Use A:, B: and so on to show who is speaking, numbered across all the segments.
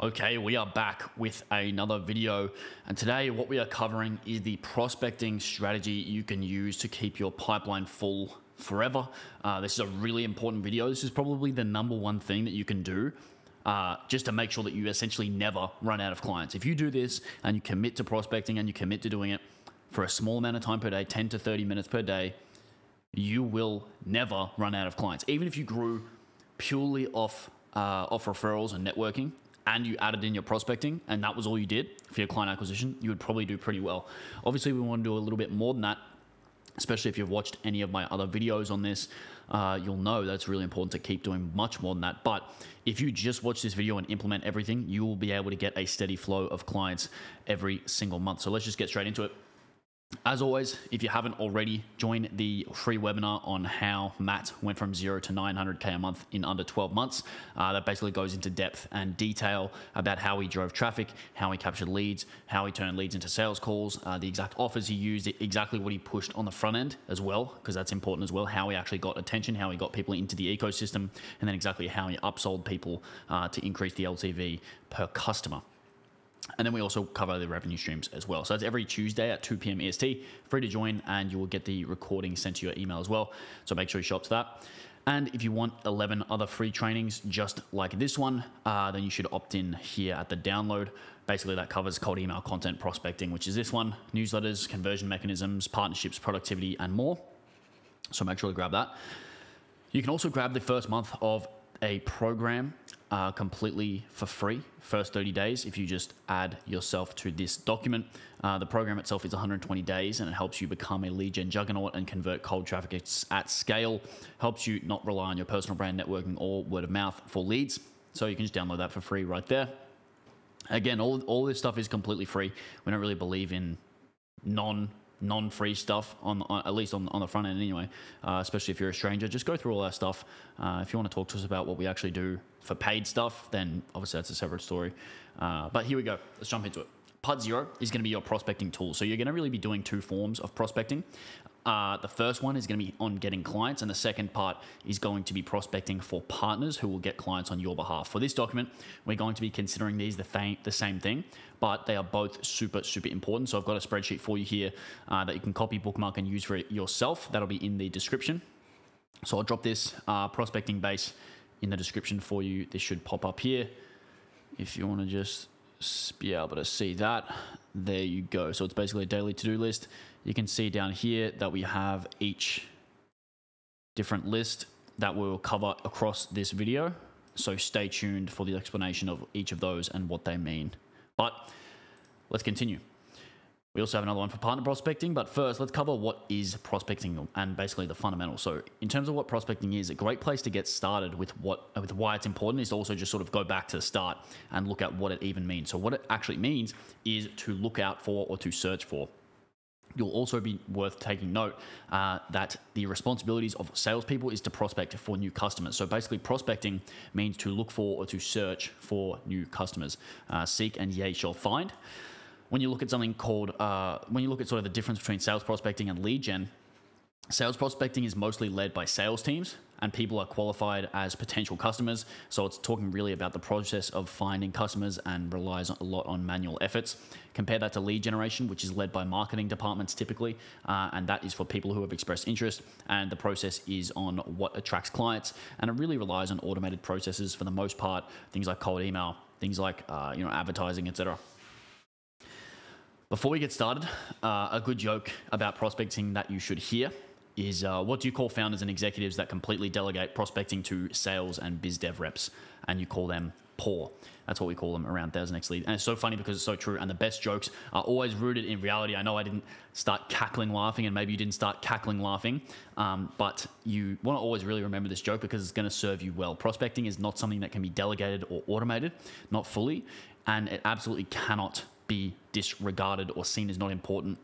A: Okay, we are back with another video, and today what we are covering is the prospecting strategy you can use to keep your pipeline full forever. This is a really important video. This is probably the number one thing that you can do just to make sure that you essentially never run out of clients. If you do this and you commit to prospecting and you commit to doing it for a small amount of time per day, 10 to 30 minutes per day, you will never run out of clients. Even if you grew purely off referrals and networking, and you added in your prospecting, and that was all you did for your client acquisition, you would probably do pretty well. Obviously, we want to do a little bit more than that, especially if you've watched any of my other videos on this. You'll know that it's really important to keep doing much more than that. But if you just watch this video and implement everything, you will be able to get a steady flow of clients every single month. So let's just get straight into it. As always, if you haven't already, join the free webinar on how Matt went from 0 to 900K a month in under 12 months. That basically goes into depth and detail about how he drove traffic, how he captured leads, how he turned leads into sales calls, the exact offers he used, exactly what he pushed on the front end as well, because that's important as well, how he actually got attention, how he got people into the ecosystem, and then exactly how he upsold people to increase the LTV per customer. And then we also cover the revenue streams as well. So that's every Tuesday at 2 p.m. EST. Free to join, and you will get the recording sent to your email as well. So make sure you show up to that. And if you want 11 other free trainings just like this one, then you should opt in here at the download. Basically, that covers cold email content prospecting, which is this one, newsletters, conversion mechanisms, partnerships, productivity, and more. So make sure to grab that. You can also grab the first month of a program completely for free, first 30 days, if you just add yourself to this document. The program itself is 120 days, and it helps you become a lead gen juggernaut and convert cold traffic at scale. Helps you not rely on your personal brand networking or word of mouth for leads. So you can just download that for free right there. Again, all this stuff is completely free. We don't really believe in non-free stuff at least on the front end anyway, especially if you're a stranger. Just go through all that stuff. If you want to talk to us about what we actually do for paid stuff, then obviously that's a separate story. But here we go. Let's jump into it. Part 0 is going to be your prospecting tool. So you're going to really be doing two forms of prospecting. The first one is going to be on getting clients, and the second part is going to be prospecting for partners who will get clients on your behalf. For this document, we're going to be considering these the same thing, but they are both super important. So I've got a spreadsheet for you here that you can copy, bookmark, and use for it yourself. That'll be in the description. So I'll drop this prospecting base in the description for you. This should pop up here if you want to just be able to see that. There you go. So it's basically a daily to-do list. You can see down here that we have each different list that we'll cover across this video. So stay tuned for the explanation of each of those and what they mean. But let's continue. We also have another one for partner prospecting, but first let's cover what is prospecting and basically the fundamentals. So in terms of what prospecting is, a great place to get started with why it's important is to also just sort of go back to the start and look at what it even means. So what it actually means is to look out for or to search for. You'll also be worth taking note that the responsibilities of salespeople is to prospect for new customers. So basically prospecting means to look for or to search for new customers. Seek and ye shall find. When you look at something called, when you look at sort of the difference between sales prospecting and lead gen, sales prospecting is mostly led by sales teams, and people are qualified as potential customers. So it's talking really about the process of finding customers and relies a lot on manual efforts. Compare that to lead generation, which is led by marketing departments typically, and that is for people who have expressed interest, and the process is on what attracts clients, and it really relies on automated processes for the most part, things like cold email, things like advertising, etc. Before we get started, a good joke about prospecting that you should hear is what do you call founders and executives that completely delegate prospecting to sales and biz dev reps, and you call them poor? That's what we call them around ThousandX Lead. And it's so funny because it's so true, and the best jokes are always rooted in reality. I know I didn't start cackling laughing, and maybe you didn't start cackling laughing, but you want to always really remember this joke because it's going to serve you well. Prospecting is not something that can be delegated or automated, not fully, and it absolutely cannot be disregarded or seen as not important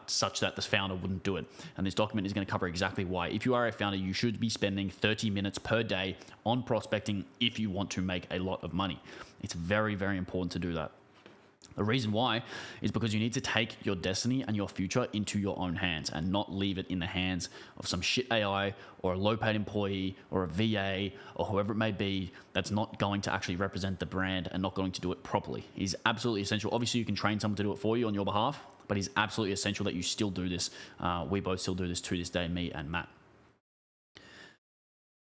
A: such that this founder wouldn't do it. And this document is going to cover exactly why. If you are a founder, you should be spending 30 minutes per day on prospecting if you want to make a lot of money. It's very important to do that. The reason why is because you need to take your destiny and your future into your own hands and not leave it in the hands of some shit AI or a low paid employee or a VA or whoever it may be that's not going to actually represent the brand and not going to do it properly. It is absolutely essential. Obviously, you can train someone to do it for you on your behalf, but it's absolutely essential that you still do this. We both still do this to this day, me and Matt.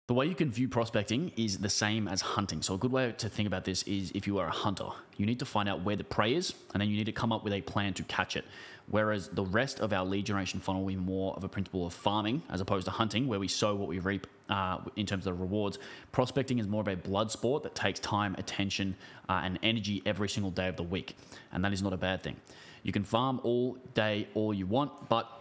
A: The way you can view prospecting is the same as hunting. So a good way to think about this is if you are a hunter, you need to find out where the prey is, and then you need to come up with a plan to catch it. Whereas the rest of our lead generation funnel will be more of a principle of farming as opposed to hunting, where we sow what we reap in terms of the rewards. Prospecting is more of a blood sport that takes time, attention, and energy every single day of the week. And that is not a bad thing. You can farm all day, all you want, but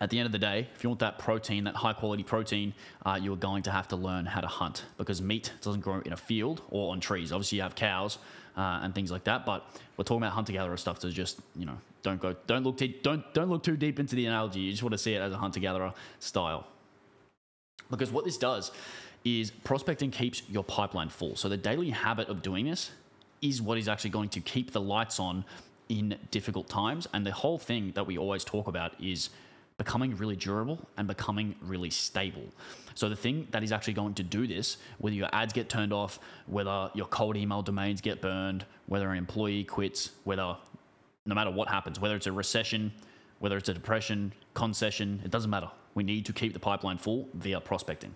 A: at the end of the day, if you want that protein, that high quality protein, you are going to have to learn how to hunt, because meat doesn't grow in a field or on trees. Obviously you have cows and things like that, but we're talking about hunter-gatherer stuff. So just, don't look too deep into the analogy. You just want to see it as a hunter-gatherer style. Because what this does is prospecting keeps your pipeline full. So the daily habit of doing this is what is actually going to keep the lights on in difficult times. And the whole thing that we always talk about is becoming really durable and becoming really stable. So the thing that is actually going to do this, whether your ads get turned off, whether your cold email domains get burned, whether an employee quits, no matter what happens, whether it's a recession, whether it's a depression, concession, it doesn't matter. We need to keep the pipeline full via prospecting.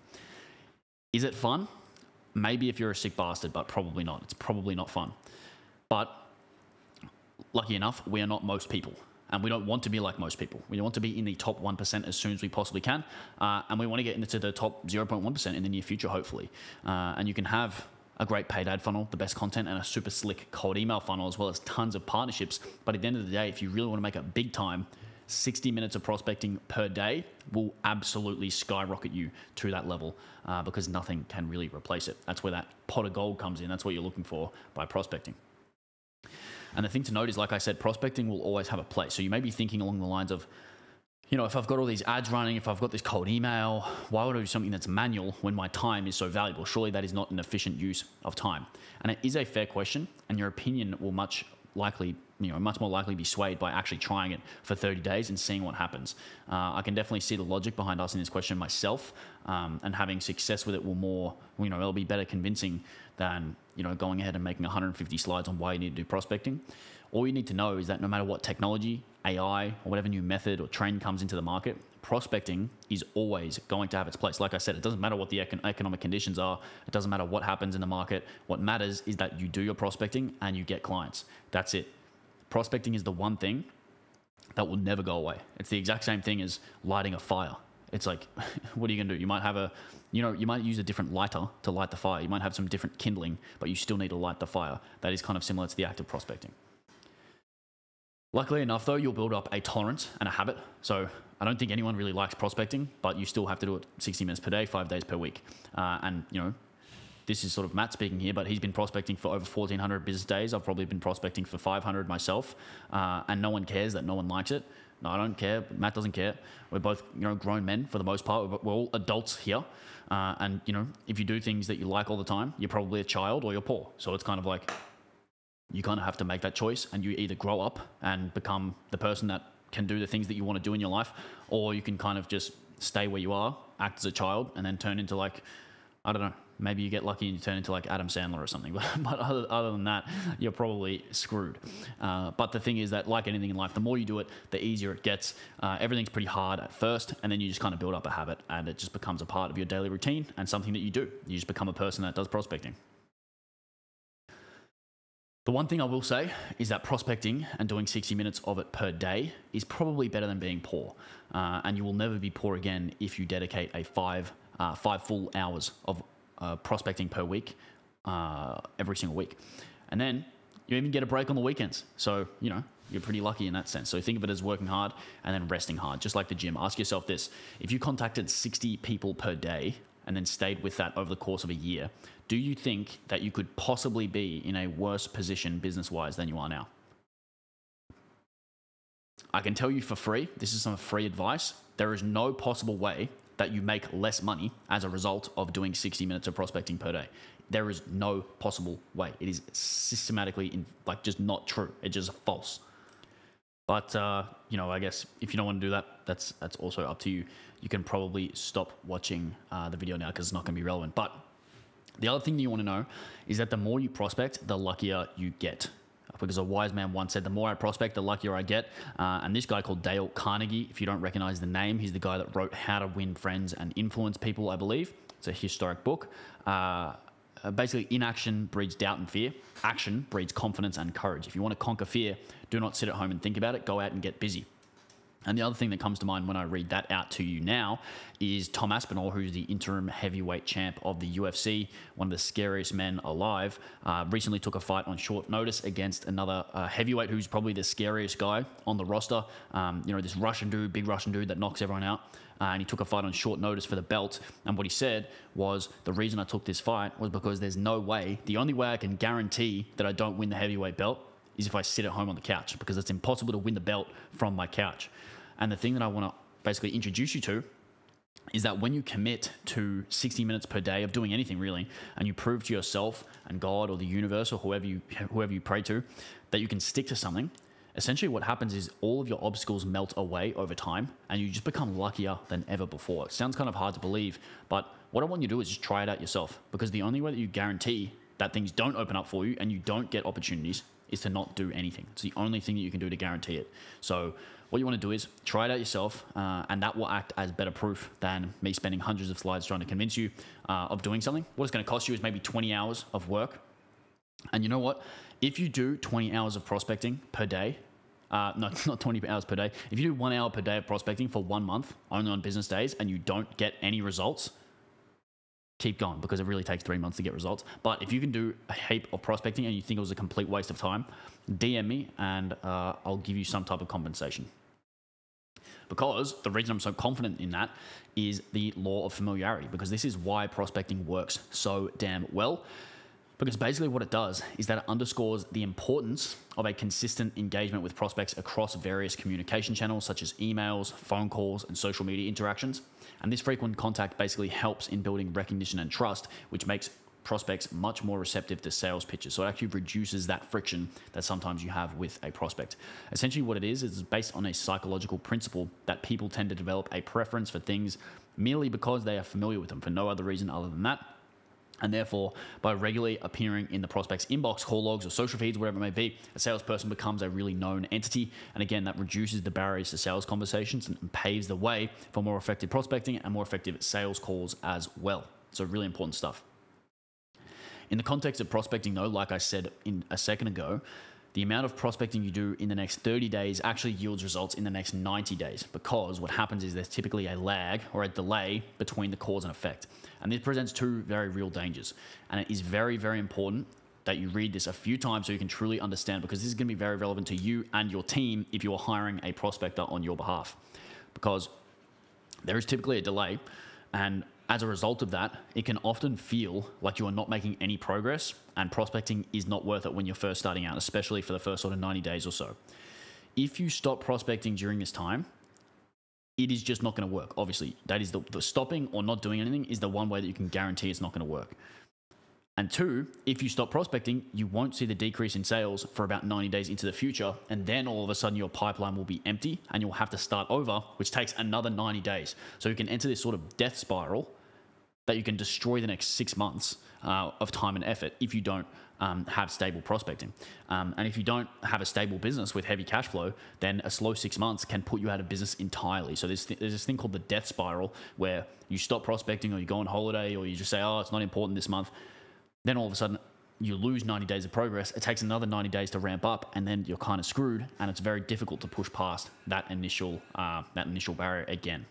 A: Is it fun? Maybe if you're a sick bastard, but probably not. It's probably not fun. But lucky enough, we are not most people. And we don't want to be like most people. We want to be in the top 1% as soon as we possibly can. And we want to get into the top 0.1% in the near future, hopefully. And you can have a great paid ad funnel, the best content, and a super slick cold email funnel, as well as tons of partnerships. But at the end of the day, if you really want to make it big time, 60 minutes of prospecting per day will absolutely skyrocket you to that level, because nothing can really replace it. That's where that pot of gold comes in. That's what you're looking for by prospecting. And the thing to note is, like I said, prospecting will always have a place. So you may be thinking along the lines of, if I've got all these ads running, if I've got this cold email, why would I do something that's manual when my time is so valuable? Surely that is not an efficient use of time. And it is a fair question, and your opinion will much more likely be swayed by actually trying it for 30 days and seeing what happens. I can definitely see the logic behind asking this question myself, and having success with it will it'll be better convincing than, going ahead and making 150 slides on why you need to do prospecting. All you need to know is that no matter what technology, AI, or whatever new method or trend comes into the market, prospecting is always going to have its place. Like I said, it doesn't matter what the economic conditions are. It doesn't matter what happens in the market. What matters is that you do your prospecting and you get clients. That's it. Prospecting is the one thing that will never go away. It's the exact same thing as lighting a fire. It's like, what are you gonna do? You might have you might use a different lighter to light the fire. You might have some different kindling, but you still need to light the fire. That is kind of similar to the act of prospecting. Luckily enough, though, you'll build up a tolerance and a habit. So I don't think anyone really likes prospecting, but you still have to do it 60 minutes per day, 5 days per week. This is sort of Matt speaking here, but he's been prospecting for over 1,400 business days. I've probably been prospecting for 500 myself, and no one cares that no one likes it. No, I don't care. Matt doesn't care. We're both, grown men for the most part. We're all adults here. And if you do things that you like all the time, you're probably a child or you're poor. So it's kind of like, you kind of have to make that choice, and you either grow up and become the person that can do the things that you want to do in your life, or you can kind of just stay where you are, act as a child, and then turn into I don't know, maybe you get lucky and you turn into Adam Sandler or something. But other than that, you're probably screwed. But the thing is that, like anything in life, the more you do it, the easier it gets. Everything's pretty hard at first, and then you just kind of build up a habit, and it just becomes a part of your daily routine and something that you do. You just become a person that does prospecting. The one thing I will say is that prospecting and doing 60 minutes of it per day is probably better than being poor. And you will never be poor again if you dedicate a five full hours of prospecting per week, every single week. And then you even get a break on the weekends. So, you're pretty lucky in that sense. So think of it as working hard and then resting hard, just like the gym. Ask yourself this: if you contacted 60 people per day and then stayed with that over the course of a year, do you think that you could possibly be in a worse position business-wise than you are now? I can tell you for free, this is some free advice, there is no possible way that you make less money as a result of doing 60 minutes of prospecting per day. There is no possible way. It is systematically just not true. It's just false. But I guess if you don't want to do that, that's also up to you. You can probably stop watching the video now because it's not going to be relevant. But the other thing that you want to know is that the more you prospect, the luckier you get. Because a wise man once said, the more I prospect, the luckier I get. And this guy called Dale Carnegie, if you don't recognize the name, he's the guy that wrote How to Win Friends and Influence People, I believe. It's a historic book. Basically, inaction breeds doubt and fear. Action breeds confidence and courage. If you want to conquer fear, do not sit at home and think about it. Go out and get busy. And the other thing that comes to mind when I read that out to you now is Tom Aspinall, who's the interim heavyweight champ of the UFC, one of the scariest men alive, recently took a fight on short notice against another heavyweight who's probably the scariest guy on the roster. This Russian dude, big Russian dude that knocks everyone out. And he took a fight on short notice for the belt. And what he said was, the reason I took this fight was because there's no way, the only way I can guarantee that I don't win the heavyweight belt is if I sit at home on the couch, because it's impossible to win the belt from my couch. And the thing that I want to basically introduce you to is that when you commit to 60 minutes per day of doing anything really, and you prove to yourself and God or the universe or whoever you pray to that you can stick to something, essentially what happens is all of your obstacles melt away over time and you just become luckier than ever before. It sounds kind of hard to believe, but what I want you to do is just try it out yourself, because the only way that you guarantee that things don't open up for you and you don't get opportunities is to not do anything. It's the only thing that you can do to guarantee it. So what you want to do is try it out yourself, and that will act as better proof than me spending hundreds of slides trying to convince you of doing something. What it's going to cost you is maybe 20 hours of work. And you know what? If you do 20 hours of prospecting per day, no, not 20 hours per day. If you do 1 hour per day of prospecting for 1 month, only on business days, and you don't get any results, keep going, because it really takes 3 months to get results. But if you can do a heap of prospecting and you think it was a complete waste of time, DM me and I'll give you some type of compensation. Because the reason I'm so confident in that is the law of familiarity, because this is why prospecting works so damn well. Because basically what it does is that it underscores the importance of a consistent engagement with prospects across various communication channels such as emails, phone calls, and social media interactions. And this frequent contact basically helps in building recognition and trust, which makes prospects much more receptive to sales pitches. So it actually reduces that friction that sometimes you have with a prospect. Essentially what it is based on a psychological principle that people tend to develop a preference for things merely because they are familiar with them, for no other reason other than that. And therefore, by regularly appearing in the prospect's inbox, call logs, or social feeds, whatever it may be, a salesperson becomes a really known entity. And again, that reduces the barriers to sales conversations and paves the way for more effective prospecting and more effective sales calls as well. So really important stuff. In the context of prospecting though, like I said a second ago, the amount of prospecting you do in the next 30 days actually yields results in the next 90 days, because what happens is there's typically a lag or a delay between the cause and effect. And this presents two very real dangers. And it is very, very important that you read this a few times so you can truly understand, because this is going to be very relevant to you and your team if you're hiring a prospector on your behalf. Because there is typically a delay, and as a result of that, it can often feel like you are not making any progress, and prospecting is not worth it when you're first starting out, especially for the first sort of 90 days or so. If you stop prospecting during this time, it is just not going to work. Obviously, that is the stopping or not doing anything is the one way that you can guarantee it's not going to work. And two, if you stop prospecting, you won't see the decrease in sales for about 90 days into the future. And then all of a sudden your pipeline will be empty and you'll have to start over, which takes another 90 days. So you can enter this sort of death spiral that you can destroy the next 6 months of time and effort if you don't have stable prospecting. And if you don't have a stable business with heavy cash flow, then a slow 6 months can put you out of business entirely. So there's this thing called the death spiral, where you stop prospecting, or you go on holiday, or you just say, oh, it's not important this month. Then all of a sudden you lose 90 days of progress. It takes another 90 days to ramp up, and then you're kind of screwed, and it's very difficult to push past that initial barrier again.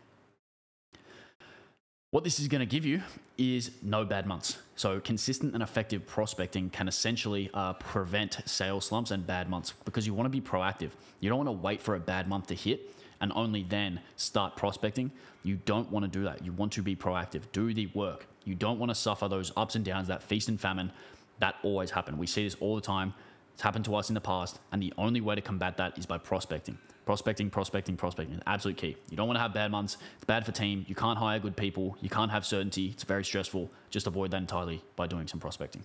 A: What this is going to give you is no bad months. So consistent and effective prospecting can essentially prevent sales slumps and bad months, because you want to be proactive. You don't want to wait for a bad month to hit and only then start prospecting. You don't want to do that. You want to be proactive. Do the work. You don't want to suffer those ups and downs, that feast and famine that always happen. We see this all the time. It's happened to us in the past, and the only way to combat that is by prospecting. Prospecting is absolute key. You don't want to have bad months. It's bad for team. You can't hire good people. You can't have certainty. It's very stressful. Just avoid that entirely by doing some prospecting.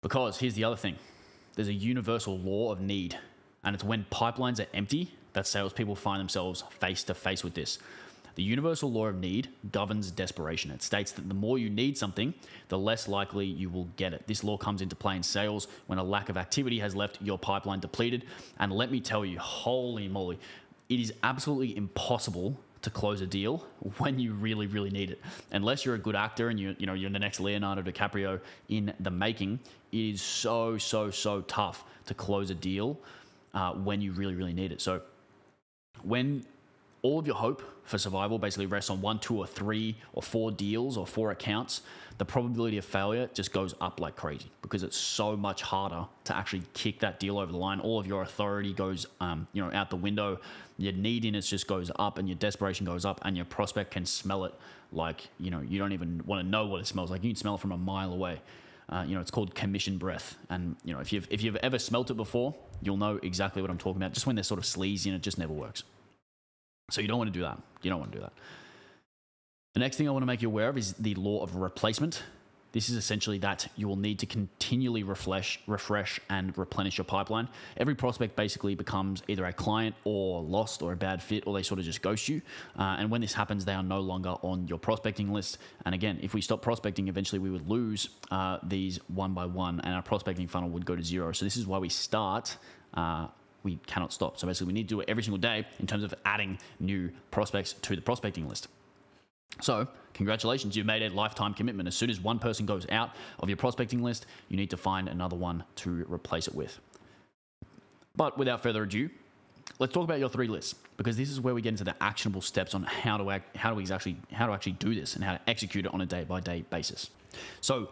A: Because here's the other thing. There's a universal law of need, and it's when pipelines are empty that salespeople find themselves face to face with this. The universal law of need governs desperation. It states that the more you need something, the less likely you will get it. This law comes into play in sales when a lack of activity has left your pipeline depleted. And let me tell you, holy moly, it is absolutely impossible to close a deal when you really, really need it. Unless you're a good actor and you're the next Leonardo DiCaprio in the making, it is so tough to close a deal when you really, really need it. So when all of your hope for survival basically rests on 1, 2, or 3, or 4 deals or 4 accounts, the probability of failure just goes up like crazy because it's so much harder to actually kick that deal over the line. All of your authority goes, out the window. Your neediness just goes up, and your desperation goes up, and your prospect can smell it like you don't even want to know what it smells like. You can smell it from a mile away. It's called commission breath, and if you've ever smelt it before, you'll know exactly what I'm talking about. Just when they're sort of sleazy and it just never works. So you don't want to do that. The next thing I want to make you aware of is the law of replacement. This is essentially that you will need to continually refresh and replenish your pipeline. Every prospect basically becomes either a client or lost or a bad fit, or they sort of just ghost you. And when this happens, they are no longer on your prospecting list. And again, if we stop prospecting, eventually we would lose these one by one, and our prospecting funnel would go to 0. So this is why we start. We cannot stop. So basically we need to do it every single day in terms of adding new prospects to the prospecting list. So congratulations, you've made a lifetime commitment. As soon as one person goes out of your prospecting list, you need to find another one to replace it with. But without further ado, let's talk about your 3 lists, because this is where we get into the actionable steps on how to actually do this and how to execute it on a day-by-day basis. So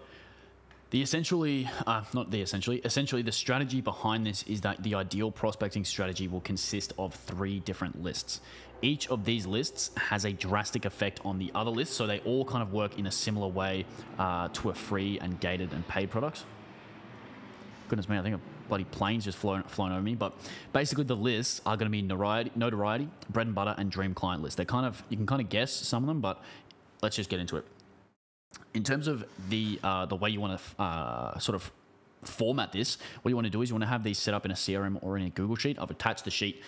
A: essentially the strategy behind this is that the ideal prospecting strategy will consist of 3 different lists. Each of these lists has a drastic effect on the other lists, so they all kind of work in a similar way to a free and gated and paid products. Goodness me, I think a bloody plane's just flown over me. But basically the lists are going to be notoriety, bread and butter, and dream client lists. You can kind of guess some of them, but let's just get into it. In terms of the way you want to sort of format this, what you want to do is you want to have these set up in a CRM or in a Google Sheet. I've attached the sheet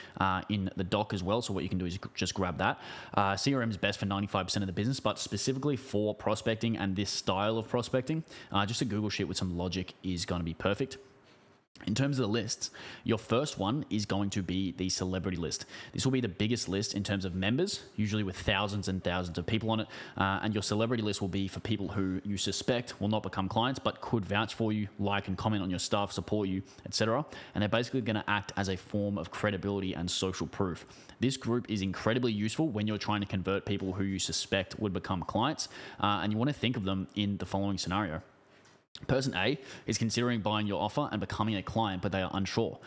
A: in the doc as well, so what you can do is just grab that. CRM is best for 95% of the business, but specifically for prospecting and this style of prospecting, just a Google Sheet with some logic is going to be perfect. In terms of the lists, your first one is going to be the celebrity list. This will be the biggest list in terms of members, usually with thousands and thousands of people on it. And your celebrity list will be for people who you suspect will not become clients, but could vouch for you, like and comment on your stuff, support you, etc. And they're basically going to act as a form of credibility and social proof. This group is incredibly useful when you're trying to convert people who you suspect would become clients. And you want to think of them in the following scenario. Person A is considering buying your offer and becoming a client, but they are unsure.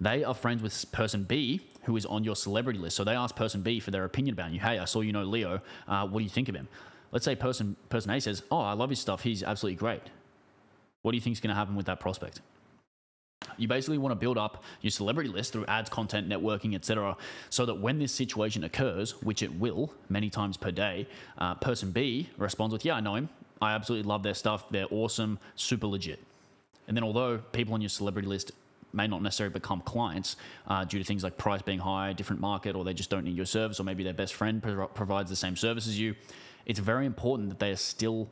A: They are friends with person B, who is on your celebrity list. So they ask person B for their opinion about you. Hey, I saw you know Leo. What do you think of him? Let's say person A says, oh, I love his stuff. He's absolutely great. What do you think is going to happen with that prospect? You basically want to build up your celebrity list through ads, content, networking, etc., so that when this situation occurs, which it will many times per day, person B responds with, yeah, I know him. I absolutely love their stuff. They're awesome, super legit. And then although people on your celebrity list may not necessarily become clients due to things like price being high, different market, or they just don't need your service, or maybe their best friend provides the same service as you, it's very important that they are still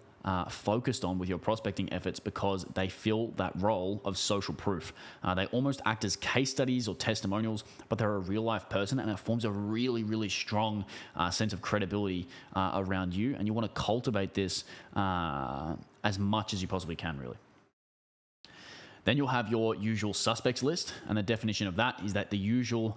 A: focused on with your prospecting efforts, because they fill that role of social proof. They almost act as case studies or testimonials, but they're a real life person, and it forms a really, really strong sense of credibility around you. And you want to cultivate this as much as you possibly can, really. Then you'll have your usual suspects list, and the definition of that is that the usual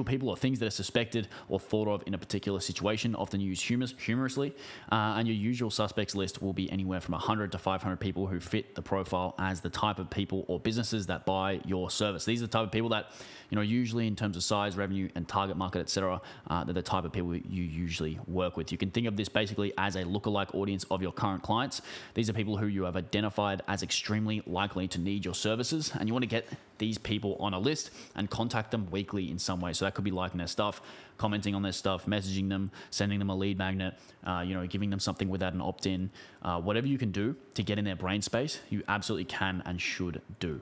A: people or things that are suspected or thought of in a particular situation, often used humorously. And your usual suspects list will be anywhere from 100 to 500 people who fit the profile as the type of people or businesses that buy your service. These are the type of people that, usually in terms of size, revenue, and target market, etc., they're the type of people you usually work with. You can think of this basically as a lookalike audience of your current clients. These are people who you have identified as extremely likely to need your your services, and you want to get these people on a list and contact them weekly in some way. So that could be liking their stuff, commenting on their stuff, messaging them, sending them a lead magnet, giving them something without an opt-in. Whatever you can do to get in their brain space, you absolutely can and should do.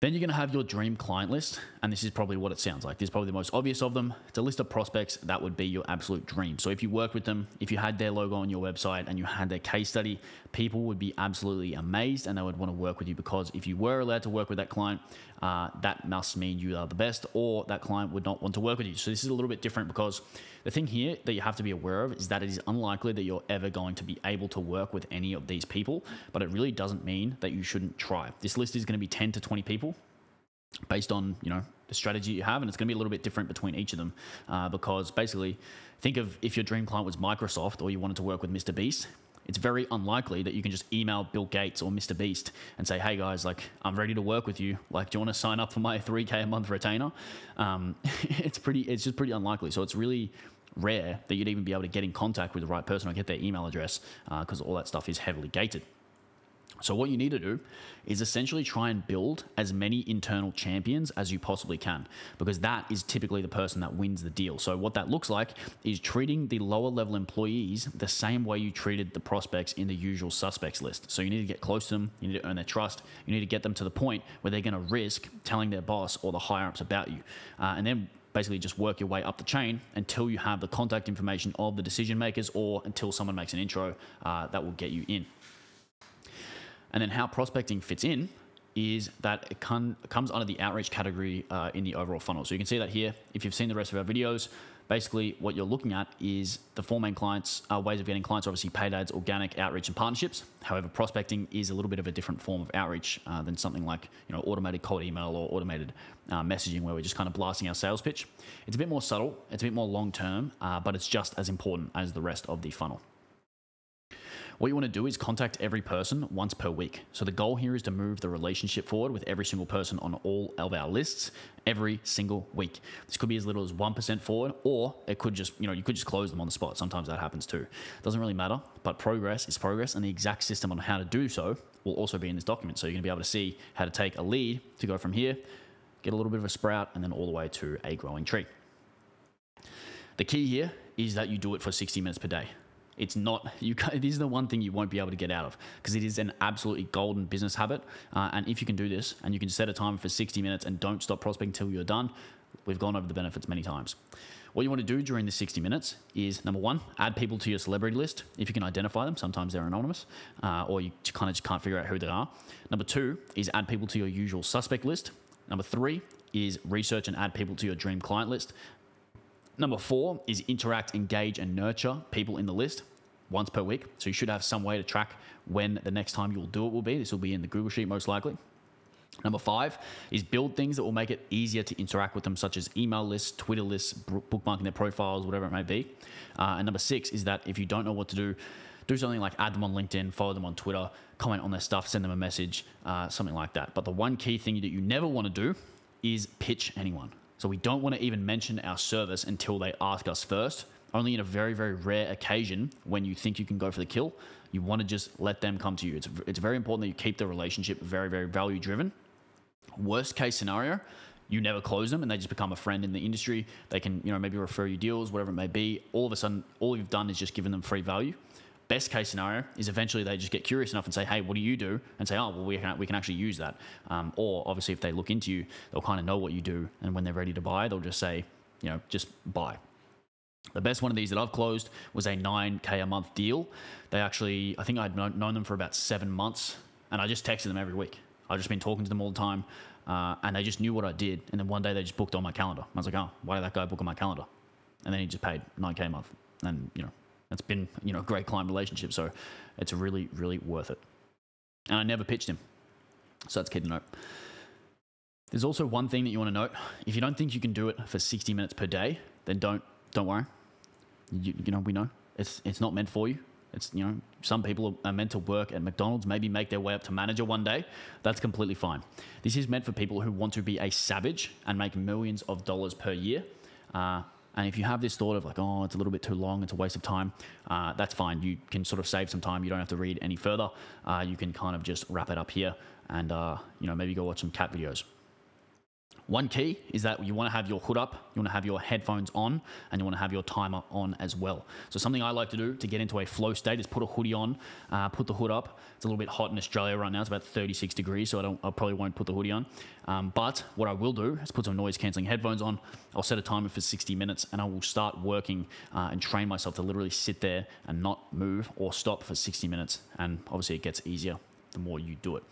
A: Then you're going to have your dream client list, and this is probably what it sounds like. This is probably the most obvious of them. It's a list of prospects that would be your absolute dream. So if you work with them, if you had their logo on your website and you had their case study, people would be absolutely amazed and they would want to work with you, because if you were allowed to work with that client, that must mean you are the best, or that client would not want to work with you. So this is a little bit different, because the thing here that you have to be aware of is that it is unlikely that you're ever going to be able to work with any of these people, but it really doesn't mean that you shouldn't try. This list is going to be 10 to 20 people based on, the strategy you have, and it's going to be a little bit different between each of them, because basically, think of if your dream client was Microsoft or you wanted to work with Mr. Beast. It's very unlikely that you can just email Bill Gates or Mr. Beast and say, hey guys, like, I'm ready to work with you. Like, do you want to sign up for my 3K a month retainer? It's just pretty unlikely. So it's really rare that you'd even be able to get in contact with the right person or get their email address, because all that stuff is heavily gated. So what you need to do is essentially try and build as many internal champions as you possibly can, because that is typically the person that wins the deal. So what that looks like is treating the lower level employees the same way you treated the prospects in the usual suspects list. So you need to get close to them, you need to earn their trust, you need to get them to the point where they're going to risk telling their boss or the higher ups about you. And then basically just work your way up the chain until you have the contact information of the decision makers, or until someone makes an intro that will get you in. And then how prospecting fits in is that it comes under the outreach category in the overall funnel. So you can see that here. If you've seen the rest of our videos, basically what you're looking at is the four main ways of getting clients, obviously paid ads, organic, outreach, and partnerships. However, prospecting is a little bit of a different form of outreach than something like automated cold email or automated messaging, where we're just kind of blasting our sales pitch. It's a bit more subtle, it's a bit more long-term, but it's just as important as the rest of the funnel. What you want to do is contact every person once per week. So the goal here is to move the relationship forward with every single person on all of our lists every single week. This could be as little as 1% forward, or it could just, you could just close them on the spot. Sometimes that happens too. It doesn't really matter, but progress is progress, and the exact system on how to do so will also be in this document. So you're going to be able to see how to take a lead to go from here, get a little bit of a sprout, and then all the way to a growing tree. The key here is that you do it for 60 minutes per day. It's not, this is the one thing you won't be able to get out of, because it is an absolutely golden business habit. And if you can do this and you can set a timer for 60 minutes and don't stop prospecting until you're done, we've gone over the benefits many times. What you want to do during the 60 minutes is, number one, add people to your celebrity list. If you can identify them, sometimes they're anonymous, or you kind of just can't figure out who they are. Number two is add people to your usual suspect list. Number three is research and add people to your dream client list. Number four is interact, engage, and nurture people in the list once per week. So you should have some way to track when the next time you'll do it will be. This will be in the Google Sheet most likely. Number five is build things that will make it easier to interact with them, such as email lists, Twitter lists, bookmarking their profiles, whatever it may be. And number six is that if you don't know what to do, do something like add them on LinkedIn, follow them on Twitter, comment on their stuff, send them a message, something like that. But the one key thing that you never want to do is pitch anyone. So we don't want to even mention our service until they ask us first. Only in a very, very rare occasion when you think you can go for the kill, you want to just let them come to you. It's very important that you keep the relationship very, very value driven. Worst case scenario, you never close them and they just become a friend in the industry. They can, maybe refer you deals, whatever it may be. All of a sudden, all you've done is just given them free value. Best case scenario is eventually they just get curious enough and say, hey, what do you do? And say, oh, well, we can actually use that. Or obviously if they look into you, they'll kind of know what you do. And when they're ready to buy, they'll just say, just buy. The best one of these that I've closed was a 9K a month deal. They actually, I think I'd known them for about 7 months, and I just texted them every week. I've just been talking to them all the time, and they just knew what I did. And then one day they just booked on my calendar. I was like, oh, why did that guy book on my calendar? And then he just paid 9K a month. And, it's been, a great client relationship. So it's really, really worth it. And I never pitched him. So that's key to note. There's also one thing that you want to note. If you don't think you can do it for 60 minutes per day, then don't worry. We know it's not meant for you. It's, some people are meant to work at McDonald's, maybe make their way up to manager one day. That's completely fine. This is meant for people who want to be a savage and make millions of dollars per year. And if you have this thought of like, oh, it's a little bit too long, it's a waste of time, that's fine. You can sort of save some time. You don't have to read any further. You can kind of just wrap it up here and, maybe go watch some cat videos. One key is that you want to have your hood up, you want to have your headphones on, and you want to have your timer on as well. So something I like to do to get into a flow state is put a hoodie on, put the hood up. It's a little bit hot in Australia right now. It's about 36 degrees, so I probably won't put the hoodie on. But what I will do is put some noise cancelling headphones on. I'll set a timer for 60 minutes, and I will start working and train myself to literally sit there and not move or stop for 60 minutes. And obviously it gets easier the more you do it.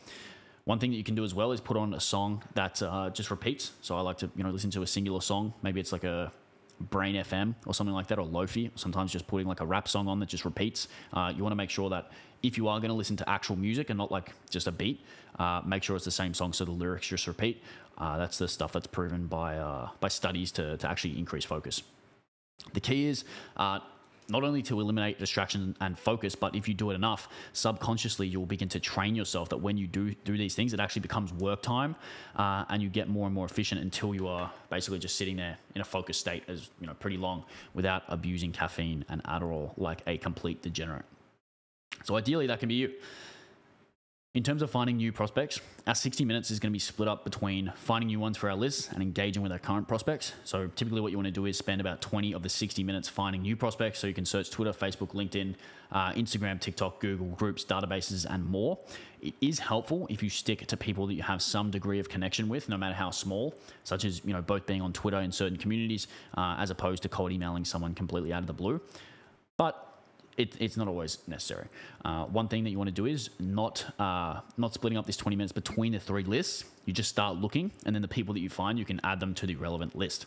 A: One thing that you can do as well is put on a song that just repeats. So I like to, listen to a singular song. Maybe it's like a Brain FM or something like that, or Lofi. Sometimes just putting like a rap song on that just repeats. You want to make sure that if you are going to listen to actual music and not like just a beat, make sure it's the same song so the lyrics just repeat. That's the stuff that's proven by studies to actually increase focus. The key is not only to eliminate distraction and focus, but if you do it enough, subconsciously you'll begin to train yourself that when you do these things, it actually becomes work time, and you get more and more efficient until you are basically just sitting there in a focused state as pretty long without abusing caffeine and Adderall like a complete degenerate. So ideally that can be you. In terms of finding new prospects, our 60 minutes is going to be split up between finding new ones for our lists and engaging with our current prospects. So typically what you want to do is spend about 20 of the 60 minutes finding new prospects. So you can search Twitter, Facebook, LinkedIn, Instagram, TikTok, Google, groups, databases, and more. It is helpful if you stick to people that you have some degree of connection with, no matter how small, such as both being on Twitter in certain communities, as opposed to cold emailing someone completely out of the blue. But it's not always necessary. One thing that you want to do is not splitting up this 20 minutes between the 3 lists. You just start looking, and then the people that you find, you can add them to the relevant list.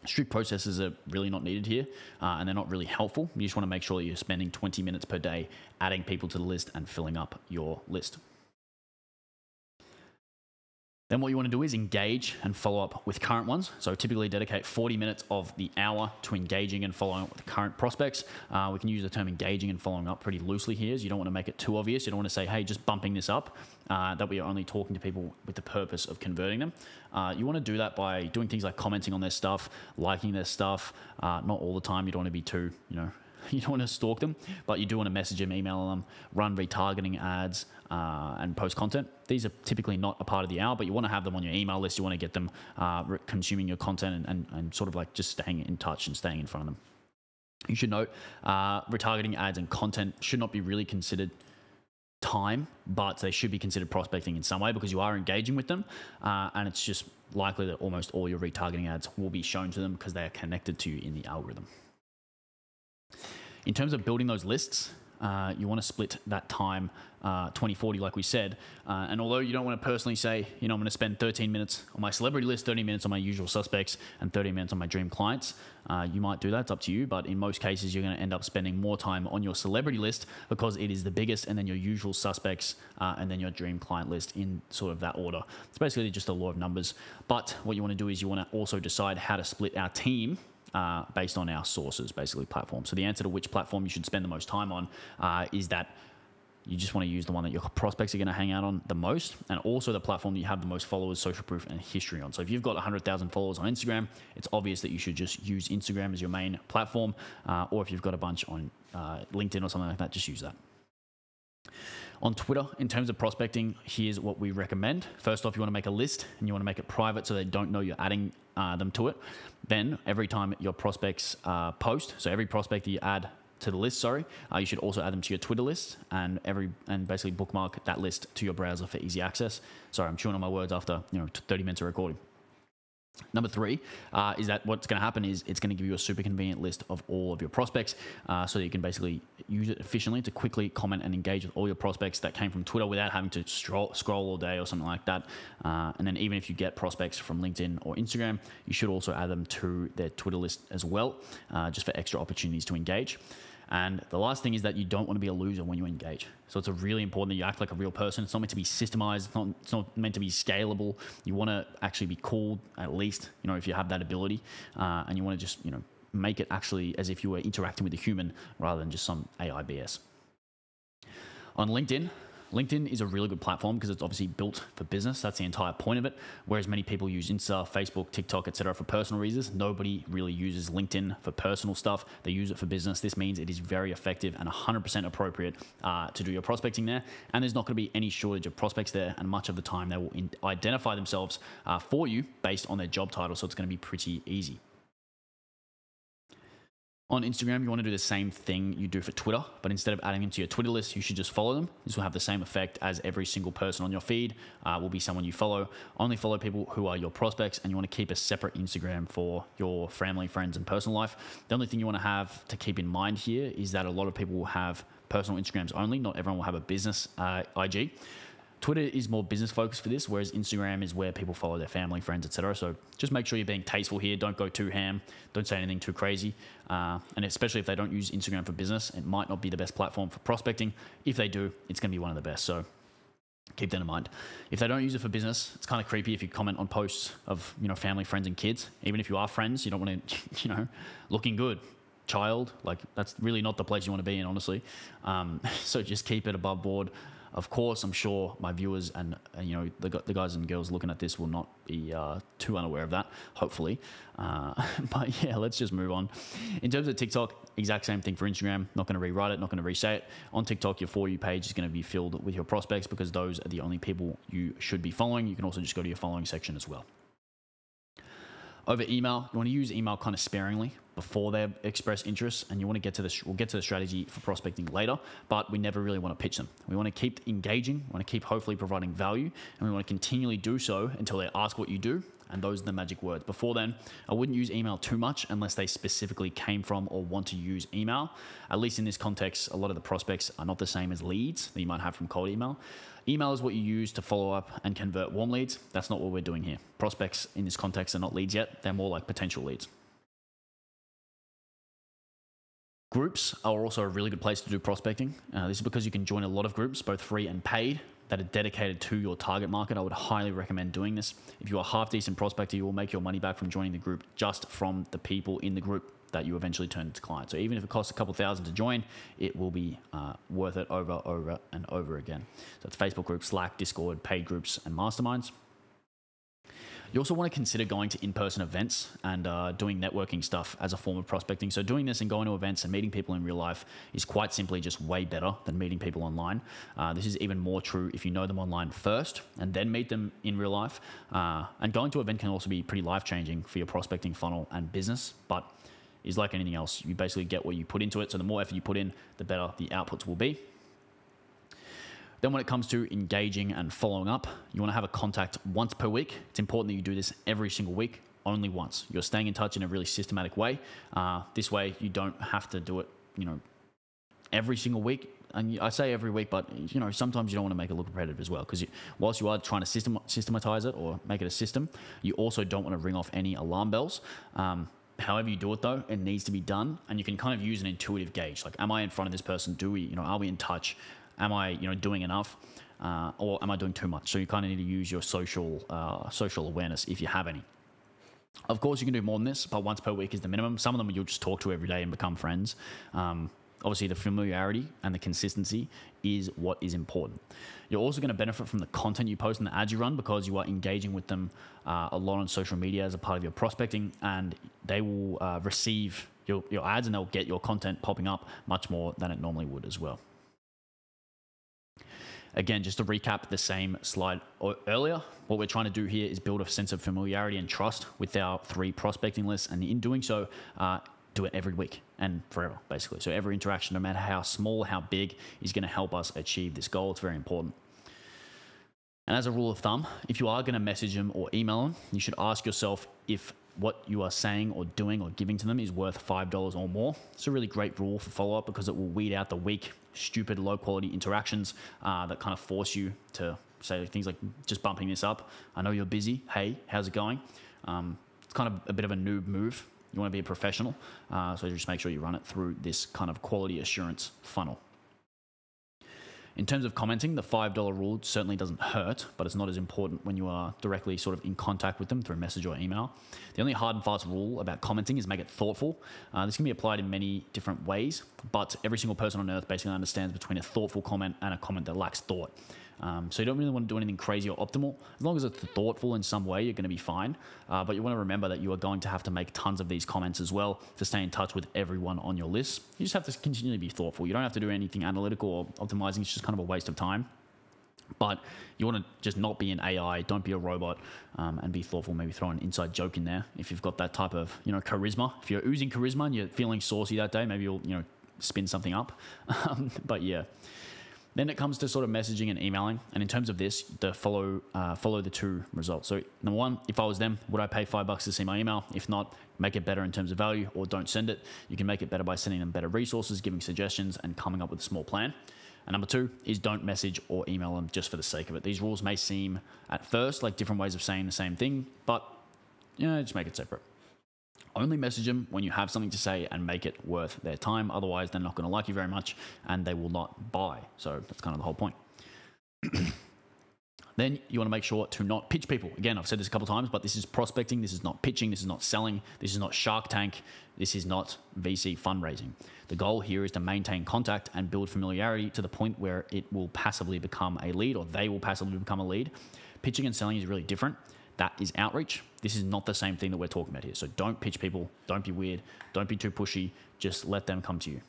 A: Strict processes are really not needed here, and they're not really helpful. You just want to make sure that you're spending 20 minutes per day adding people to the list and filling up your list. Then what you want to do is engage and follow up with current ones. So typically dedicate 40 minutes of the hour to engaging and following up with current prospects. We can use the term engaging and following up pretty loosely here. So you don't want to make it too obvious. You don't want to say, hey, just bumping this up, that we are only talking to people with the purpose of converting them. You want to do that by doing things like commenting on their stuff, liking their stuff, not all the time. You don't want to be too, you don't want to stalk them, but you do want to message them, email them, run retargeting ads, and post content. These are typically not a part of the hour, but you want to have them on your email list. You want to get them consuming your content and sort of like just staying in touch and staying in front of them. You should note, retargeting ads and content should not be really considered time, but they should be considered prospecting in some way because you are engaging with them, and it's just likely that almost all your retargeting ads will be shown to them because they are connected to you in the algorithm. In terms of building those lists, you want to split that time 20-40 like we said, and although you don't want to personally say, I'm going to spend 13 minutes on my celebrity list, 30 minutes on my usual suspects, and 30 minutes on my dream clients, you might do that, it's up to you, but in most cases you're going to end up spending more time on your celebrity list because it is the biggest, and then your usual suspects, and then your dream client list in sort of that order. It's basically just a law of numbers, but what you want to do is you want to also decide how to split our team based on our sources, basically platforms. So the answer to which platform you should spend the most time on is that you just want to use the one that your prospects are going to hang out on the most, and also the platform that you have the most followers, social proof, and history on. So if you've got 100,000 followers on Instagram, it's obvious that you should just use Instagram as your main platform, or if you've got a bunch on LinkedIn or something like that, just use that. On Twitter, in terms of prospecting, here's what we recommend. First off, you want to make a list and you want to make it private so they don't know you're adding them to it. Then every time your prospects post, so every prospect that you add to the list, you should also add them to your Twitter list and basically bookmark that list to your browser for easy access. Sorry, I'm chewing on my words after 30 minutes of recording. Number 3 is that what's going to happen is it's going to give you a super convenient list of all of your prospects, so that you can basically use it efficiently to quickly comment and engage with all your prospects that came from Twitter without having to scroll all day or something like that. And then even if you get prospects from LinkedIn or Instagram, you should also add them to their Twitter list as well, just for extra opportunities to engage. And the last thing is that you don't want to be a loser when you engage. So it's really important that you act like a real person. It's not meant to be systemized. It's not meant to be scalable. You want to actually be called, at least, if you have that ability. And you want to just, make it actually as if you were interacting with a human rather than just some AI BS. On LinkedIn, LinkedIn is a really good platform because it's obviously built for business. That's the entire point of it. Whereas many people use Insta, Facebook, TikTok, etc. for personal reasons, nobody really uses LinkedIn for personal stuff. They use it for business. This means it is very effective and 100% appropriate to do your prospecting there. And there's not going to be any shortage of prospects there. And much of the time, they will identify themselves for you based on their job title. So it's going to be pretty easy. On Instagram, you want to do the same thing you do for Twitter, but instead of adding them to your Twitter list, you should just follow them. This will have the same effect as every single person on your feed will be someone you follow. Only follow people who are your prospects, and you want to keep a separate Instagram for your family, friends, and personal life. The only thing you want to have to keep in mind here is that a lot of people will have personal Instagrams only. Not everyone will have a business IG. Twitter is more business focused for this, whereas Instagram is where people follow their family, friends, etc. So just make sure you're being tasteful here. Don't go too ham. Don't say anything too crazy. And especially if they don't use Instagram for business, it might not be the best platform for prospecting. If they do, it's going to be one of the best. So keep that in mind. If they don't use it for business, it's kind of creepy if you comment on posts of, family, friends, and kids. Even if you are friends, you don't want to, looking good. Child, like that's really not the place you want to be in, honestly. So just keep it above board. Of course, I'm sure my viewers and the guys and girls looking at this will not be too unaware of that, hopefully. But yeah, let's just move on. In terms of TikTok, exact same thing for Instagram. Not going to rewrite it, not going to re-say it. On TikTok, your For You page is going to be filled with your prospects because those are the only people you should be following. You can also just go to your following section as well. Over email, you want to use email kind of sparingly before they express interest, and you want to get to this. We'll get to the strategy for prospecting later, but we never really want to pitch them. We want to keep engaging, we want to keep hopefully providing value, and we want to continually do so until they ask what you do, and those are the magic words. Before then, I wouldn't use email too much unless they specifically came from or want to use email. At least in this context, a lot of the prospects are not the same as leads that you might have from cold email. Email is what you use to follow up and convert warm leads. That's not what we're doing here. Prospects in this context are not leads yet. They're more like potential leads. Groups are also a really good place to do prospecting. This is because you can join a lot of groups, both free and paid, that are dedicated to your target market. I would highly recommend doing this. If you are a half-decent prospector, you will make your money back from joining the group just from the people in the group that you eventually turn into clients. So even if it costs a couple thousand to join, it will be worth it over and over again. So it's Facebook groups, Slack, Discord, paid groups, and masterminds. You also want to consider going to in-person events and doing networking stuff as a form of prospecting. So doing this and going to events and meeting people in real life is quite simply just way better than meeting people online. This is even more true if you know them online first and then meet them in real life. And going to an event can also be pretty life-changing for your prospecting funnel and business, but is like anything else. You basically get what you put into it. So the more effort you put in, the better the outputs will be. Then when it comes to engaging and following up, you want to have a contact once per week. It's important that you do this every single week, only once. You're staying in touch in a really systematic way. This way you don't have to do it, every single week. And I say every week, but sometimes you don't want to make it look repetitive as well, because whilst you are trying to systematize it or make it a system, you also don't want to ring off any alarm bells. However you do it though, it needs to be done, and you can kind of use an intuitive gauge. Like, am I in front of this person? Are we in touch? Am I, doing enough, or am I doing too much? So you kind of need to use your social awareness if you have any. Of course, you can do more than this, but once per week is the minimum. Some of them you'll just talk to every day and become friends. Obviously, the familiarity and the consistency is what is important. You're also going to benefit from the content you post and the ads you run, because you are engaging with them a lot on social media as a part of your prospecting, and they will receive your ads and they'll get your content popping up much more than it normally would as well. Again, just to recap the same slide earlier, what we're trying to do here is build a sense of familiarity and trust with our 3 prospecting lists, and in doing so, do it every week and forever, basically. So every interaction, no matter how small, how big, is going to help us achieve this goal. It's very important. And as a rule of thumb, if you are going to message them or email them, you should ask yourself if what you are saying or doing or giving to them is worth $5 or more. It's a really great rule for follow-up, because it will weed out the weak, stupid, low-quality interactions that kind of force you to say things like, just bumping this up. I know you're busy. Hey, how's it going? It's kind of a bit of a noob move. You want to be a professional, so just make sure you run it through this kind of quality assurance funnel. In terms of commenting, the $5 rule certainly doesn't hurt, but it's not as important when you are directly sort of in contact with them through message or email. The only hard and fast rule about commenting is make it thoughtful. This can be applied in many different ways, but every single person on earth basically understands between a thoughtful comment and a comment that lacks thought. So you don't really want to do anything crazy or optimal. As long as it's thoughtful in some way, you're going to be fine. But you want to remember that you are going to have to make tons of these comments as well to stay in touch with everyone on your list. You just have to continually be thoughtful. You don't have to do anything analytical or optimizing. It's just kind of a waste of time. But you want to just not be an AI, don't be a robot, and be thoughtful. Maybe throw an inside joke in there if you've got that type of, charisma. If you're oozing charisma and you're feeling saucy that day, maybe you'll, spin something up. But yeah. Then it comes to sort of messaging and emailing. And in terms of this, follow the two results. So number one, if I was them, would I pay $5 to see my email? If not, make it better in terms of value or don't send it. You can make it better by sending them better resources, giving suggestions, and coming up with a small plan. And number two is don't message or email them just for the sake of it. These rules may seem at first like different ways of saying the same thing, but just make it separate. Only message them when you have something to say and make it worth their time. Otherwise, they're not going to like you very much and they will not buy. So that's kind of the whole point. Then you want to make sure to not pitch people. Again, I've said this a couple of times, but this is prospecting. This is not pitching. This is not selling. This is not Shark Tank. This is not VC fundraising. The goal here is to maintain contact and build familiarity to the point where it will passively become a lead, or they will passively become a lead. Pitching and selling is really different. That is outreach. This is not the same thing that we're talking about here. So don't pitch people. Don't be weird. Don't be too pushy. Just let them come to you.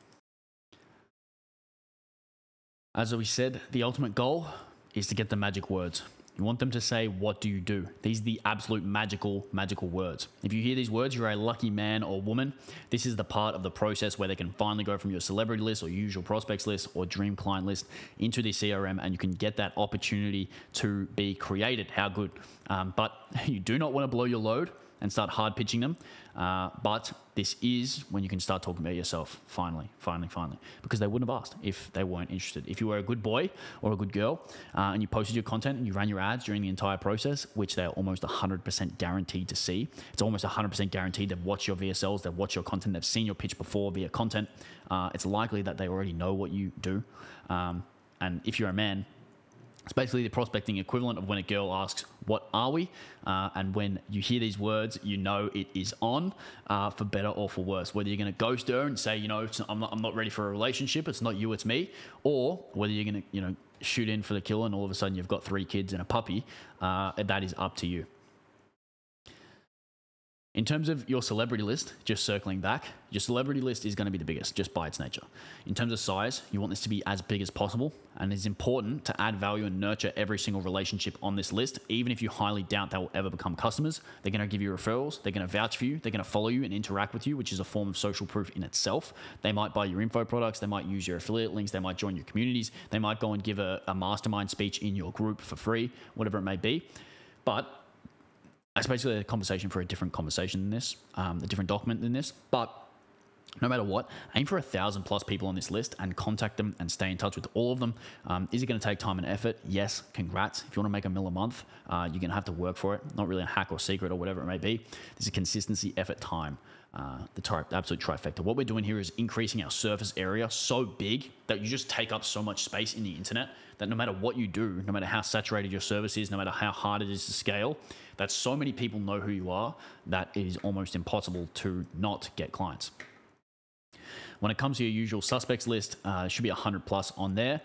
A: As we said, the ultimate goal is to get the magic words. You want them to say, what do you do? These are the absolute magical words. If you hear these words, you're a lucky man or woman. This is the part of the process where they can finally go from your celebrity list or usual prospects list or dream client list into the CRM, and you can get that opportunity to be created. How good. But you do not want to blow your load and start hard pitching them. But this is when you can start talking about yourself, finally, because they wouldn't have asked if they weren't interested. If you were a good boy or a good girl and you posted your content and you ran your ads during the entire process, which they're almost 100% guaranteed to see. It's almost 100% guaranteed they've watched your VSLs, they've watched your content, they've seen your pitch before via content. It's likely that they already know what you do. And if you're a man, it's basically the prospecting equivalent of when a girl asks, what are we? And when you hear these words, you know it is on, for better or for worse. Whether you're going to ghost her and say, I'm not ready for a relationship, it's not you, it's me. Or whether you're going to, shoot in for the kill and all of a sudden you've got 3 kids and a puppy, that is up to you. In terms of your celebrity list, just circling back, your celebrity list is going to be the biggest just by its nature. In terms of size, you want this to be as big as possible, and it's important to add value and nurture every single relationship on this list, even if you highly doubt they will ever become customers. They're going to give you referrals, they're going to vouch for you, they're going to follow you and interact with you, which is a form of social proof in itself. They might buy your info products, they might use your affiliate links, they might join your communities, they might go and give a mastermind speech in your group for free, whatever it may be. But that's basically a conversation for a different conversation than this, a different document than this. But no matter what, aim for 1,000+ people on this list and contact them and stay in touch with all of them. Is it going to take time and effort? Yes, congrats. If you want to make $1 million a month, you're going to have to work for it. Not really a hack or secret or whatever it may be. This is consistency, effort, time. The absolute trifecta. What we're doing here is increasing our surface area so big that you just take up so much space in the internet that no matter what you do, no matter how saturated your service is, no matter how hard it is to scale, that so many people know who you are that it is almost impossible to not get clients. When it comes to your usual suspects list, there should be 100+ on there.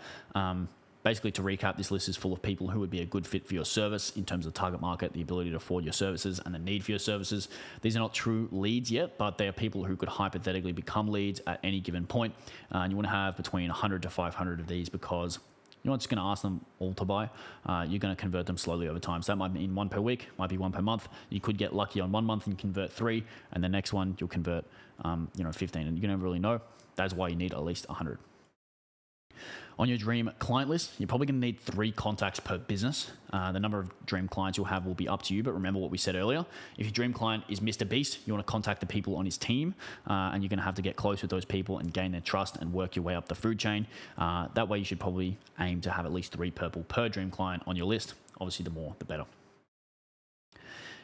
A: Basically, to recap, this list is full of people who would be a good fit for your service in terms of target market, the ability to afford your services, and the need for your services. These are not true leads yet, but they are people who could hypothetically become leads at any given point. And you want to have between 100 to 500 of these because you're not just going to ask them all to buy. You're going to convert them slowly over time. So that might mean 1 per week, might be 1 per month. You could get lucky on 1 month and convert 3, and the next one you'll convert 15, and you never really know. That's why you need at least 100. On your dream client list, you're probably going to need 3 contacts per business. The number of dream clients you'll have will be up to you, but remember what we said earlier. If your dream client is Mr. Beast, you want to contact the people on his team, and you're going to have to get close with those people and gain their trust and work your way up the food chain. That way you should probably aim to have at least 3 purple per dream client on your list. Obviously, the more, the better.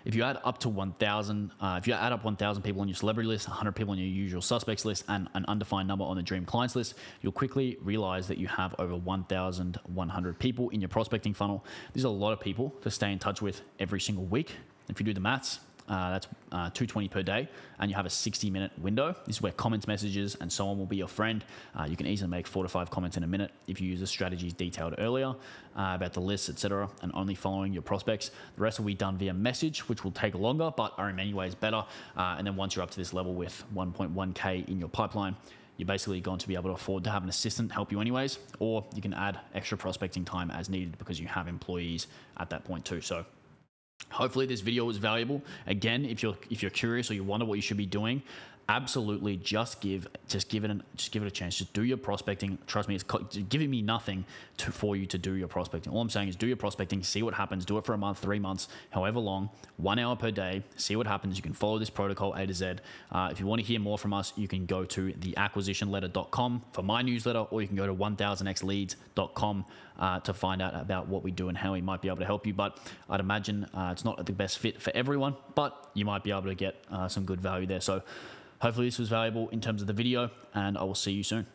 A: If you add up to 1,000, if you add up 1,000 people on your celebrity list, 100 people on your usual suspects list, and an undefined number on the dream clients list, you'll quickly realize that you have over 1,100 people in your prospecting funnel. These are a lot of people to stay in touch with every single week. If you do the maths, that's 220 per day, and you have a 60-minute window. This is where comments, messages, and so on will be your friend. You can easily make 4 to 5 comments in a minute if you use the strategies detailed earlier about the lists, etc., and only following your prospects. The rest will be done via message, which will take longer, but are in many ways better. And then once you're up to this level with 1.1K in your pipeline, you're basically going to be able to afford to have an assistant help you anyways, or you can add extra prospecting time as needed because you have employees at that point too. So hopefully this video was valuable. Again, if you're curious or you wonder what you should be doing, absolutely just give it a chance. Just do your prospecting. Trust me, it's giving me nothing for you to do your prospecting. All I'm saying is do your prospecting, see what happens, do it for a month, 3 months, however long, 1 hour per day, see what happens. You can follow this protocol A to Z. If you want to hear more from us, you can go to theacquisitionletter.com for my newsletter, or you can go to 1000xleads.com to find out about what we do and how we might be able to help you. But I'd imagine it's not the best fit for everyone, but you might be able to get some good value there. So hopefully this was valuable in terms of the video, and I will see you soon.